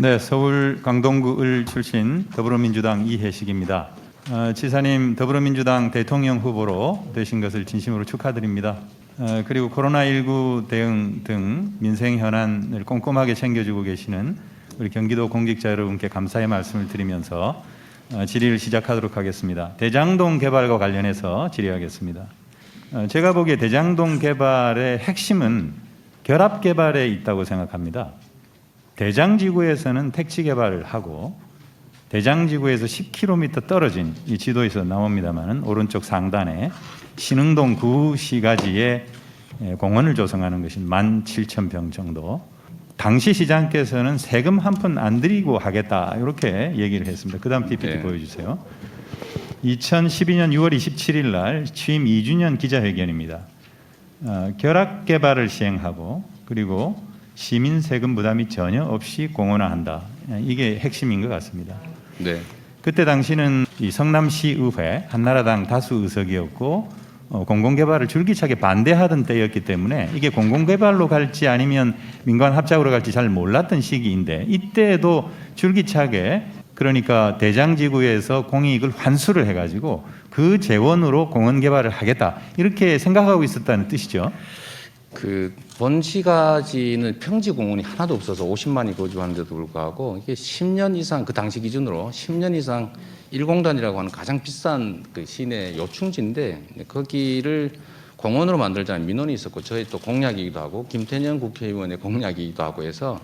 네, 서울 강동구을 출신 더불어민주당 이혜식입니다. 지사님 더불어민주당 대통령 후보로 되신 것을 진심으로 축하드립니다. 그리고 코로나19 대응 등 민생 현안을 꼼꼼하게 챙겨주고 계시는 우리 경기도 공직자 여러분께 감사의 말씀을 드리면서 질의를 시작하도록 하겠습니다. 대장동 개발과 관련해서 질의하겠습니다. 제가 보기에 대장동 개발의 핵심은 결합 개발에 있다고 생각합니다. 대장지구에서는 택지 개발을 하고 대장지구에서 10km 떨어진 이 지도에서 나옵니다만 오른쪽 상단에 신흥동 구시가지에 공원을 조성하는 것이 17,000평 정도. 당시 시장께서는 세금 한 푼 안 들이고 하겠다 이렇게 얘기를 했습니다. 그 다음 PPT 보여주세요. 2012년 6월 27일 날 취임 2주년 기자회견입니다. 결합 개발을 시행하고 그리고 시민 세금 부담이 전혀 없이 공원화한다. 이게 핵심인 것 같습니다. 네. 그때 당시는 이 성남시의회 한나라당 다수 의석이었고 공공개발을 줄기차게 반대하던 때였기 때문에 이게 공공개발로 갈지 아니면 민관 합작으로 갈지 잘 몰랐던 시기인데 이때도 줄기차게 그러니까 대장지구에서 공익을 환수를 해가지고 그 재원으로 공원 개발을 하겠다 이렇게 생각하고 있었다는 뜻이죠. 그 본시가지는 평지 공원이 하나도 없어서 50만이 거주하는데도 불구하고 이게 10년 이상 그 당시 기준으로 10년 이상 1공단이라고 하는 가장 비싼 그 시내 요충지인데 거기를 공원으로 만들자는 민원이 있었고 저희 또 공약이기도 하고 김태년 국회의원의 공약이기도 하고 해서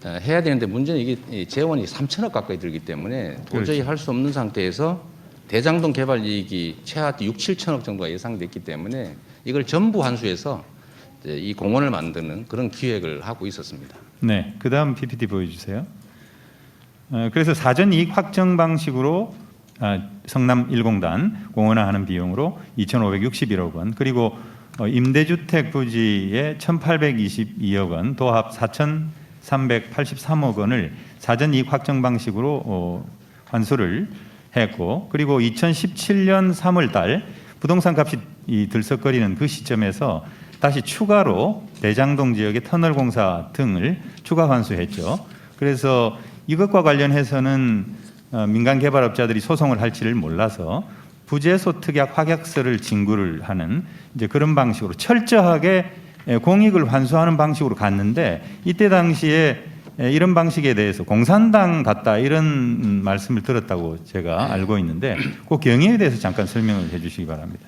해야 되는데 문제는 이게 재원이 3천억 가까이 들기 때문에 도저히 할 수 없는 상태에서 대장동 개발 이익이 최하 6, 7천억 정도가 예상됐기 때문에 이걸 전부 환수해서 이 공원을 만드는 그런 기획을 하고 있었습니다. 네, 그 다음 PPT 보여주세요. 그래서 사전 이익 확정 방식으로 성남 1공단 공원화하는 비용으로 2,561억 원 그리고 임대주택 부지에 1,822억 원 도합 4,383억 원을 사전 이익 확정 방식으로 환수를 했고 그리고 2017년 3월 달 부동산 값이 들썩거리는 그 시점에서 다시 추가로 대장동 지역의 터널 공사 등을 추가 환수했죠. 그래서 이것과 관련해서는 민간 개발업자들이 소송을 할지를 몰라서 부재소 특약 확약서를 진구를 하는 이제 그런 방식으로 철저하게 공익을 환수하는 방식으로 갔는데 이때 당시에 이런 방식에 대해서 공산당 같다 이런 말씀을 들었다고 제가 알고 있는데 그 경위에 대해서 잠깐 설명을 해주시기 바랍니다.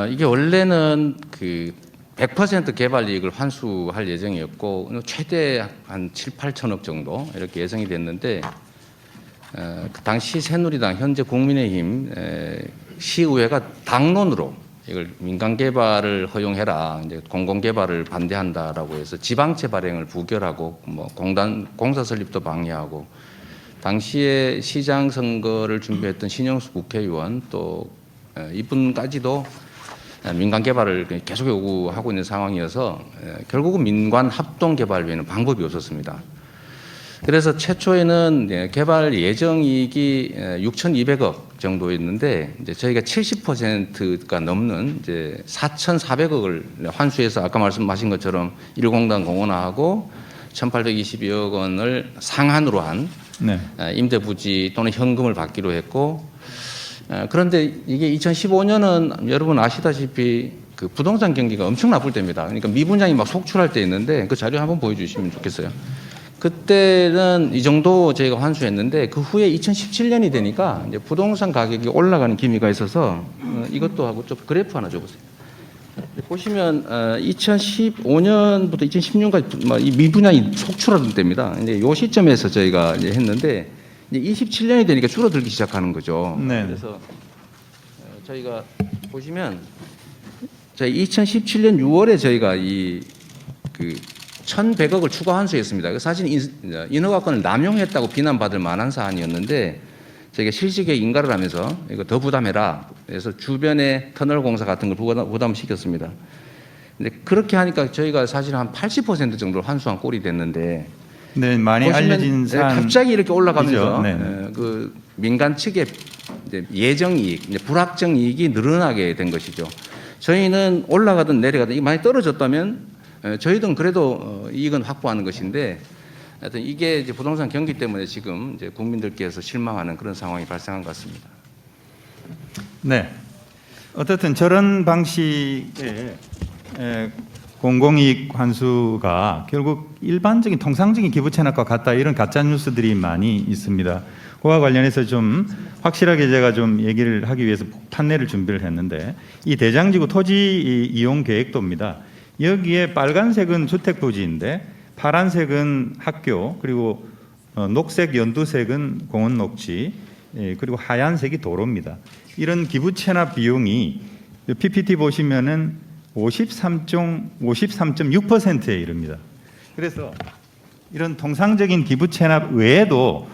이게 원래는 그 100% 개발 이익을 환수할 예정이었고 최대 한 7, 8천억 정도 이렇게 예상이 됐는데 그 당시 새누리당 현재 국민의힘 시의회가 당론으로 이걸 민간 개발을 허용해라 이제 공공 개발을 반대한다라고 해서 지방채 발행을 부결하고 뭐 공사 설립도 방해하고 당시에 시장 선거를 준비했던 신영수 국회의원 또 이분까지도 민간 개발을 계속 요구하고 있는 상황이어서 결국은 민관 합동 개발 외에는 방법이 없었습니다. 그래서 최초에는 개발 예정 이익이 6,200억 정도였는데 이제 저희가 70%가 넘는 이제 4,400억을 환수해서 아까 말씀하신 것처럼 1공단 공원화하고 1,822억 원을 상한으로 한 임대부지 또는 현금을 받기로 했고 그런데 이게 2015년은 여러분 아시다시피 그 부동산 경기가 엄청 나쁠 때입니다. 그러니까 미분양이 막 속출할 때 있는데 그 자료 한번 보여주시면 좋겠어요. 그때는 이 정도 저희가 환수했는데 그 후에 2017년이 되니까 이제 부동산 가격이 올라가는 기미가 있어서 이것도 하고 좀 그래프 하나 줘보세요. 보시면 2015년부터 2016년까지 이 미분양이 속출하던 때입니다. 이제 이 시점에서 저희가 이제 했는데 이제 27년이 되니까 줄어들기 시작하는 거죠. 네. 그래서 저희가 보시면 저희 2017년 6월에 저희가 그 1,100억을 추가 환수했습니다. 사실 인허가권을 남용했다고 비난받을 만한 사안이었는데 저희가 실시계 인가를 하면서 이거 더 부담해라. 그래서 주변에 터널 공사 같은 걸 부담시켰습니다. 근데 그렇게 하니까 저희가 사실 한 80% 정도 환수한 꼴이 됐는데 네, 많이 알려진 사안 갑자기 이렇게 올라가면서 그 민간 측의 예정 이익, 불확정 이익이 늘어나게 된 것이죠. 저희는 올라가든 내려가든 이게 많이 떨어졌다면 저희들은 그래도 이익은 확보하는 것인데 하여튼 이게 이제 부동산 경기 때문에 지금 이제 국민들께서 실망하는 그런 상황이 발생한 것 같습니다. 네. 어떻든 저런 방식의 공공이익 환수가 결국 일반적인 통상적인 기부 체납과 같다 이런 가짜 뉴스들이 많이 있습니다. 그와 관련해서 좀 확실하게 제가 좀 얘기를 하기 위해서 판넬을 준비를 했는데 이 대장지구 토지 이용 계획도입니다. 여기에 빨간색은 주택 부지인데 파란색은 학교 그리고 녹색 연두색은 공원 녹지 그리고 하얀색이 도로입니다. 이런 기부 체납 비용이 PPT 보시면은 53.6%에 이릅니다. 그래서 이런 통상적인 기부 체납 외에도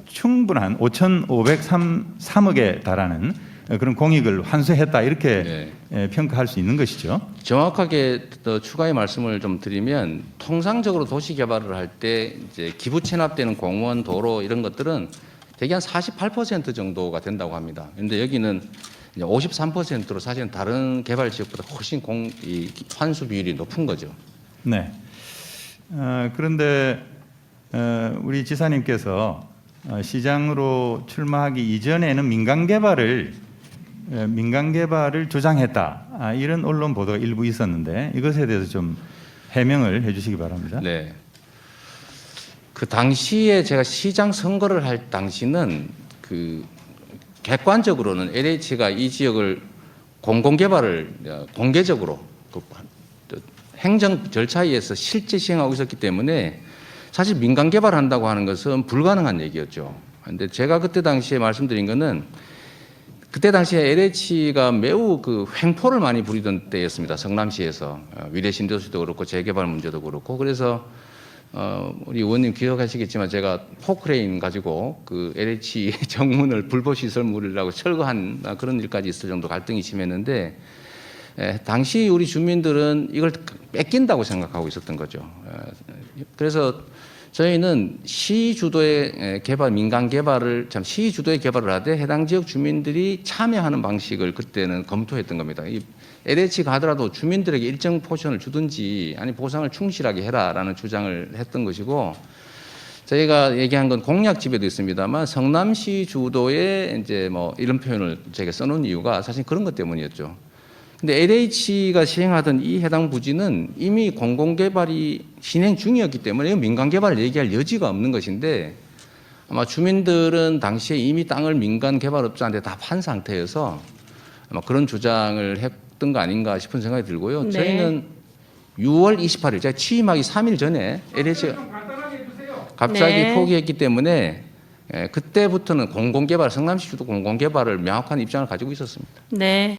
충분한 5,503억에 달하는 그런 공익을 환수했다 이렇게 평가할 수 있는 것이죠. 정확하게 더 추가의 말씀을 좀 드리면 통상적으로 도시 개발을 할 때 이제 기부 체납되는 공원, 도로 이런 것들은 대개 한 48% 정도가 된다고 합니다. 그런데 여기는 53%로 사실은 다른 개발 지역보다 훨씬 이 환수 비율이 높은 거죠. 네. 그런데 우리 지사님께서 시장으로 출마하기 이전에는 민간 개발을 주장했다. 이런 언론 보도가 일부 있었는데 이것에 대해서 좀 해명을 해주시기 바랍니다. 네. 그 당시에 제가 시장 선거를 할 당시는 그 객관적으로는 LH가 이 지역을 공공개발을 공개적으로 그 행정 절차에 의해서 실제 시행하고 있었기 때문에 사실 민간 개발한다고 하는 것은 불가능한 얘기였죠. 그런데 제가 그때 당시에 말씀드린 것은 그때 당시에 LH가 매우 그 횡포를 많이 부리던 때였습니다. 성남시에서 위례 신도시도 그렇고 재개발 문제도 그렇고 그래서 우리 의원님 기억하시겠지만 제가 포크레인 가지고 그 LH 정문을 불보시설물이라고 철거한 그런 일까지 있을 정도 갈등이 심했는데 당시 우리 주민들은 이걸 뺏긴다고 생각하고 있었던 거죠. 그래서 저희는 시 주도의 개발, 민간 개발을 시 주도의 개발을 하되 해당 지역 주민들이 참여하는 방식을 그때는 검토했던 겁니다. LH가 하더라도 주민들에게 일정 포션을 주든지 아니 보상을 충실하게 해라라는 주장을 했던 것이고 저희가 얘기한 건 공약집에도 있습니다만 성남시 주도의 이제 뭐 이런 표현을 저희가 써놓은 이유가 사실 그런 것 때문이었죠. 근데 LH가 시행하던 이 해당 부지는 이미 공공개발이 진행 중이었기 때문에 민간개발을 얘기할 여지가 없는 것인데 아마 주민들은 당시에 이미 땅을 민간 개발업자한테 다 판 상태여서 아마 그런 주장을 했던 거 아닌가 싶은 생각이 들고요. 네. 저희는 6월 28일 제가 취임하기 3일 전에 LH가 갑자기 네. 포기했기 때문에 그때부터는 공공개발, 성남시 주도 공공개발을 명확한 입장을 가지고 있었습니다. 네.